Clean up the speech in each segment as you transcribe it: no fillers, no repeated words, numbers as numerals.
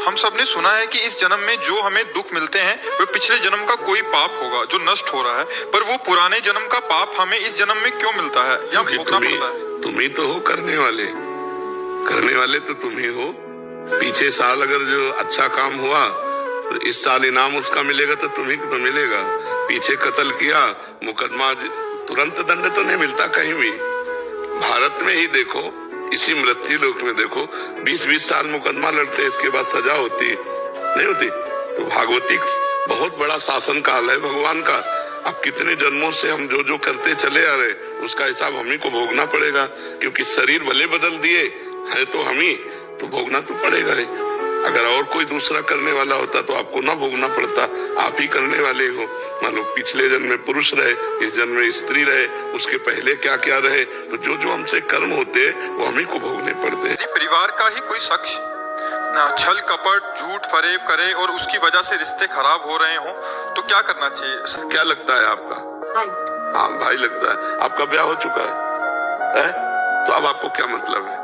हम सब ने सुना है कि इस जन्म में जो हमें दुख मिलते हैं वो पिछले जन्म का कोई पाप होगा जो नष्ट हो रहा है, पर वो पुराने जन्म का पाप हमें इस जन्म में क्यों मिलता है या भोगना पड़ता है? तुम ही तो हो करने वाले तो तुम ही हो। पीछे साल अगर जो अच्छा काम हुआ तो इस साल इनाम उसका मिलेगा तो तुम्ही को तो मिलेगा। पीछे कत्ल किया, मुकदमा तुरंत दंड तो नहीं मिलता कहीं भी। भारत में ही देखो, इसी मृत्यु लोक में देखो, 20-20 साल मुकदमा लड़ते, इसके बाद सजा होती नहीं होती। तो भागवती बहुत बड़ा शासन काल है भगवान का। अब कितने जन्मों से हम जो जो करते चले आ रहे, उसका हिसाब हम ही को भोगना पड़ेगा, क्योंकि शरीर भले बदल दिए है तो हम ही, तो भोगना तो पड़ेगा ही। अगर और कोई दूसरा करने वाला होता तो आपको ना भोगना पड़ता, आप ही करने वाले हो। मान लो पिछले जन्म में पुरुष रहे, इस जन्म में स्त्री रहे, उसके पहले क्या क्या रहे, तो जो जो हमसे कर्म होते वो हम ही को भोगने पड़ते हैं। परिवार का ही कोई शख्स छल कपट झूठ फरेब करे और उसकी वजह से रिश्ते खराब हो रहे हो तो क्या करना चाहिए? क्या लगता है आपका? हाँ भाई लगता है। आपका ब्याह हो चुका है? तो अब आपको क्या मतलब है?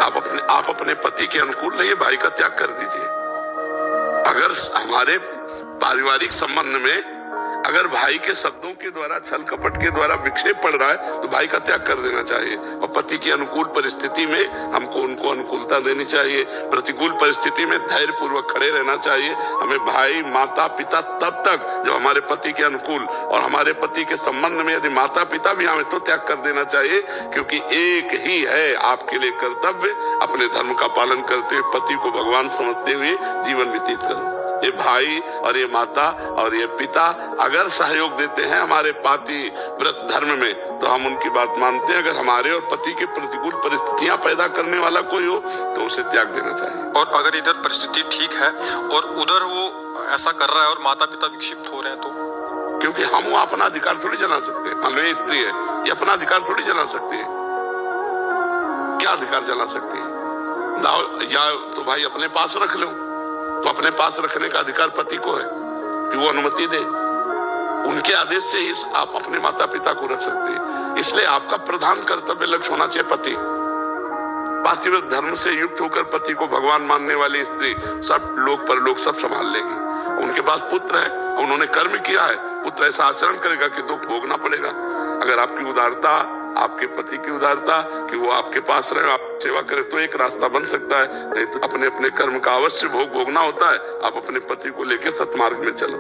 आप अपने पति के अनुकूल रहिए, भाई का त्याग कर दीजिए। अगर हमारे पारिवारिक संबंध में अगर भाई के शब्दों के द्वारा, छल कपट के द्वारा विक्षेप पड़ रहा है तो भाई का त्याग कर देना चाहिए। और पति की अनुकूल परिस्थिति में हमको उनको अनुकूलता देनी चाहिए। प्रतिकूल परिस्थिति में धैर्य पूर्वक खड़े रहना चाहिए। हमें भाई माता पिता तब तक जब हमारे पति के अनुकूल, और हमारे पति के संबंध में यदि माता पिता भी हमें तो त्याग कर देना चाहिए, क्योंकि एक ही है आपके लिए कर्तव्य, अपने धर्म का पालन करते हुए पति को भगवान समझते हुए जीवन व्यतीत करो। ये भाई और ये माता और ये पिता अगर सहयोग देते हैं हमारे पाति व्रत धर्म में तो हम उनकी बात मानते हैं। अगर हमारे और पति के प्रतिकूल परिस्थितियां पैदा करने वाला कोई हो तो उसे त्याग देना चाहिए। और अगर इधर परिस्थिति ठीक है और उधर वो ऐसा कर रहा है और माता पिता विक्षिप्त हो रहे हैं तो? क्योंकि हम वो अपना अधिकार थोड़ी जला सकते हैं। मान लो ये स्त्री है, ये अपना अधिकार थोड़ी जला सकती है। क्या अधिकार जला सकती है? लाओ, या तो भाई अपने पास रख लो, तो अपने पास रखने का अधिकार पति को है कि वो अनुमति दे। उनके आदेश से ही आप अपने माता पिता को रख सकते हैं। इसलिए आपका प्रधान कर्तव्य लक्ष्य होना चाहिए पति। पातिव्रत धर्म से युक्त होकर पति को भगवान मानने वाली स्त्री सब लोग परलोक सब संभाल लेगी। उनके पास पुत्र है, उन्होंने कर्म किया है, पुत्र ऐसा आचरण करेगा कि दुख भोगना पड़ेगा। अगर आपकी उदारता, आपके पति की उदारता कि वो आपके पास रहे, आप सेवा करे, तो एक रास्ता बन सकता है। नहीं तो अपने अपने कर्म का अवश्य भोगना होता है। आप अपने पति को लेकर सतमार्ग में चलो।